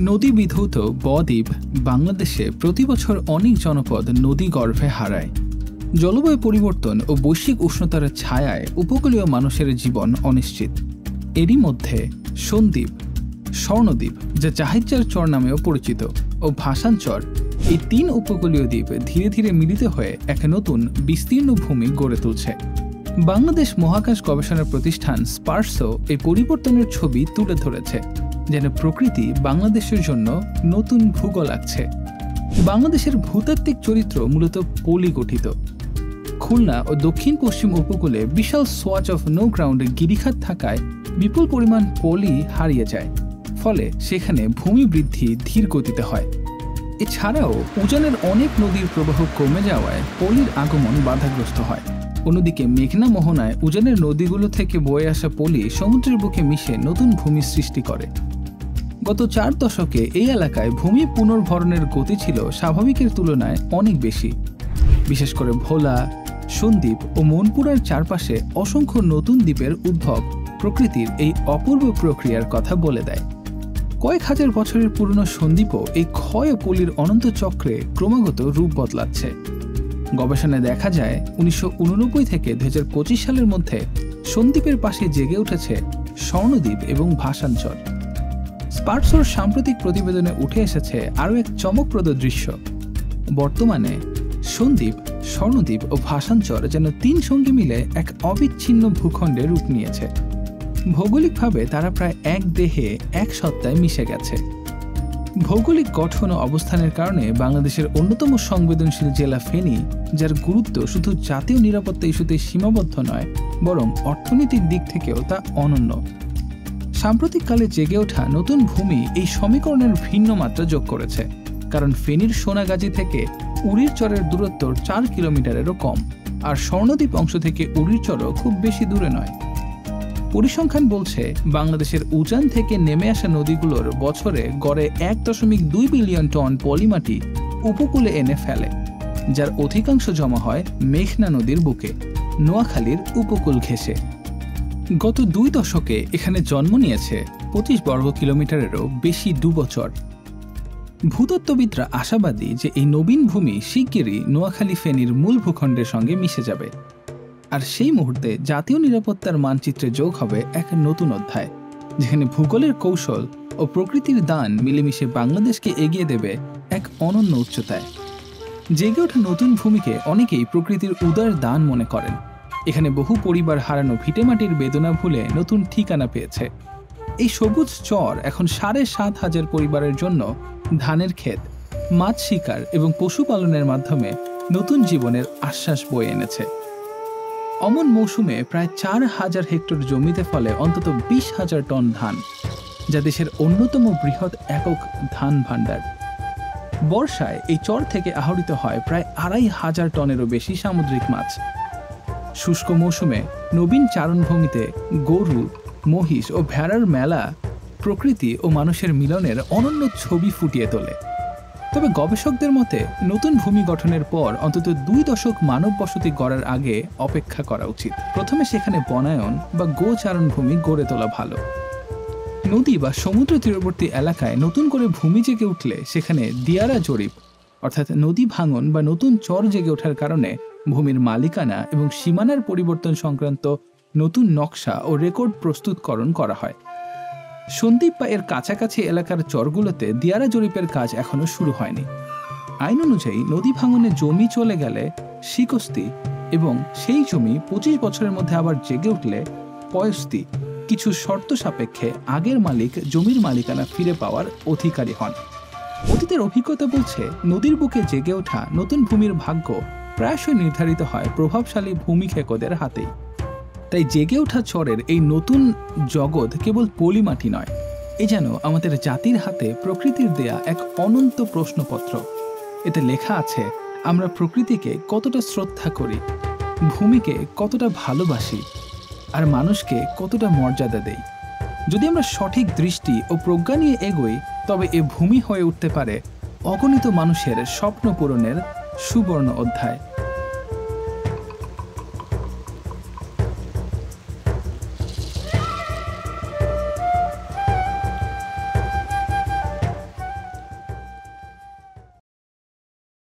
নদী বিধৌত বদ্বীপ বাংলাদেশে প্রতি বছর অনেক জনপদ নদী গর্ভে হারায়। জলবায়ু পরিবর্তন ও বৈশ্বিক উষ্ণতার ছায়ায় উপকূলীয় মানুষের জীবন অনিশ্চিত। এরই মধ্যে সন্দ্বীপ, স্বর্ণদ্বীপ যা জাহিদজার চর নামেও পরিচিত ও ভাসান চর, এই তিন উপকূলীয় দ্বীপ ধীরে ধীরে মিলিত হয়ে এক নতুন বিস্তীর্ণ ভূমি গড়ে তুলছে। বাংলাদেশ মহাকাশ গবেষণা প্রতিষ্ঠান স্পার্সও এই পরিবর্তনের ছবি তুলে ধরেছে, যেন প্রকৃতি বাংলাদেশের জন্য নতুন ভূগোল আঁকছে। বাংলাদেশের ভূতাত্ত্বিক চরিত্র মূলত পলি গঠিত। খুলনা ও দক্ষিণ পশ্চিম উপকূলে বিশাল সোয়াচ অফ নো গ্রাউন্ড গিরিখাত থাকায় বিপুল পরিমাণ পলি হারিয়ে যায়, ফলে সেখানে ভূমি বৃদ্ধি ধীর গতিতে হয়। এছাড়াও উজানের অনেক নদীর প্রবাহ কমে যাওয়ায় পলির আগমন বাধাগ্রস্ত হয়। অন্যদিকে মেঘনা মোহনায় উজানের নদীগুলো থেকে বয়ে আসা পলি সমুদ্রের বুকে মিশে নতুন ভূমি সৃষ্টি করে। গত 4 দশকে এই এলাকায় ভূমি পুনর্ভরণের গতি ছিল স্বাভাবিকের তুলনায় অনেক বেশি। বিশেষ করে ভোলা, সন্দ্বীপ ও মনপুরার চারপাশে অসংখ্য নতুন দ্বীপের উদ্ভব প্রকৃতির এই অপূর্ব প্রক্রিয়ার কথা বলে দেয়। কয়েক হাজার বছরের পুরনো সন্দ্বীপও এই ক্ষয় ও পলির অনন্ত চক্রে ক্রমাগত রূপ বদলাচ্ছে। গবেষণায় দেখা যায় 1989 থেকে 2025 সালের মধ্যে সন্দ্বীপের পাশে জেগে উঠেছে স্বর্ণদ্বীপ এবং ভাসান চর। স্পার্সোর সাম্প্রতিক প্রতিবেদনে উঠে এসেছে আরও এক চমকপ্রদ দৃশ্য। বর্তমানে সন্দ্বীপ, স্বর্ণদ্বীপ ও ভাসান চর যেন তিন সঙ্গী মিলে এক অবিচ্ছিন্ন ভূখণ্ডে রূপ নিয়েছে। ভৌগোলিকভাবে তারা প্রায় এক দেহে এক সত্তায় মিশে গেছে। ভৌগোলিক গঠন ও অবস্থানের কারণে বাংলাদেশের অন্যতম সংবেদনশীল জেলা ফেনী, যার গুরুত্ব শুধু জাতীয় নিরাপত্তা ইস্যুতে সীমাবদ্ধ নয়, বরং অর্থনৈতিক দিক থেকেও তা অনন্য। সাম্প্রতিককালে জেগে ওঠা নতুন ভূমি এই সমীকরণের ভিন্ন মাত্রা যোগ করেছে, কারণ ফেনীর সোনাগাজী থেকে উড়ির চরের দূরত্ব 4 কিলোমিটারেরও কম, আর স্বর্ণদ্বীপ অংশ থেকে উড়ির চরও খুব বেশি দূরে নয়। পরিসংখ্যান বলছে বাংলাদেশের উজান থেকে নেমে আসা নদীগুলোর বছরে গড়ে 1.2 বিলিয়ন টন পলিমাটি উপকূলে এনে ফেলে, যার অধিকাংশ জমা হয় মেঘনা নদীর বুকে, নোয়াখালীর উপকূল ঘেঁষে। গত 2 দশকে এখানে জন্ম নিয়েছে 25 বর্গ কিলোমিটারেরও বেশি ডুবোচর। ভূতত্ত্ববিদরা আশাবাদী যে এই নবীন ভূমি শিগগিরই নোয়াখালী ফেনীর মূল ভূখণ্ডের সঙ্গে মিশে যাবে, আর সেই মুহূর্তে জাতীয় নিরাপত্তার মানচিত্রে যোগ হবে এক নতুন অধ্যায়, যেখানে ভূগোলের কৌশল ও প্রকৃতির দান মিলেমিশে বাংলাদেশকে এগিয়ে দেবে এক অনন্য উচ্চতায়। জেগে ওঠা নতুন ভূমিকে অনেকেই প্রকৃতির উদার দান মনে করেন। এখানে বহু পরিবার হারানো ভিটেমাটির বেদনা ভুলে নতুন ঠিকানা পেয়েছে। এই সবুজ চর এখন 7,500 পরিবারের জন্য ধানের ক্ষেত, মাছ শিকার এবং পশুপালনের মাধ্যমে নতুন জীবনের আশ্বাস বয়ে এনেছে। অমন মৌসুমে প্রায় 4,000 হেক্টর জমিতে ফলে অন্তত 20,000 টন ধান, যা দেশের অন্যতম বৃহৎ একক ধান ভাণ্ডার। বর্ষায় এই চর থেকে আহরিত হয় প্রায় 2,500 টনেরও বেশি সামুদ্রিক মাছ। শুষ্ক মৌসুমে নবীন চারণভূমিতে গরু, মহিষ ও ভেড়ার মেলা প্রকৃতি ও মানুষের মিলনের অনন্য ছবি ফুটিয়ে তোলে। তবে গবেষকদের মতে নতুন ভূমি গঠনের পর অন্তত 2 দশক মানব বসতি গড়ার আগে অপেক্ষা করা উচিত। প্রথমে সেখানে বনায়ন বা গোচারণ ভূমি গড়ে তোলা ভালো। নদী বা সমুদ্র তীরবর্তী এলাকায় নতুন করে ভূমি জেগে উঠলে সেখানে দিয়ারা জরিপ, অর্থাৎ নদী ভাঙন বা নতুন চর জেগে ওঠার কারণে ভূমির মালিকানা এবং সীমানার পরিবর্তন সংক্রান্ত নতুন নকশা ও রেকর্ড প্রস্তুতকরণ করা হয়। সন্দ্বীপ বা এর কাছাকাছি এলাকার চরগুলোতে দিয়ারা জরিপের কাজ এখনো শুরু হয়নি। আইন অনুযায়ী নদী ভাঙনে জমি চলে গেলে শিকস্তি এবং সেই জমি 25 বছরের মধ্যে আবার জেগে উঠলে পয়স্তি কিছু শর্ত সাপেক্ষে আগের মালিক জমির মালিকানা ফিরে পাওয়ার অধিকারী হন। অতীতের অভিজ্ঞতা বলছে নদীর বুকে জেগে ওঠা নতুন ভূমির ভাগ্য প্রায়শই নির্ধারিত হয় প্রভাবশালী ভূমিক্ষেকদের হাতেই। তাই জেগে ওঠা চরের এই নতুন জগৎ কেবল পলিমাটি নয়, এ যেন আমাদের জাতির হাতে প্রকৃতির দেয়া এক অনন্ত প্রশ্নপত্র। এতে লেখা আছে আমরা প্রকৃতিকে কতটা শ্রদ্ধা করি, ভূমিকে কতটা ভালোবাসি, আর মানুষকে কতটা মর্যাদা দেই। যদি আমরা সঠিক দৃষ্টি ও প্রজ্ঞা নিয়ে এগোই, তবে এ ভূমি হয়ে উঠতে পারে অগণিত মানুষের স্বপ্ন পূরণের সুবর্ণ অধ্যায়।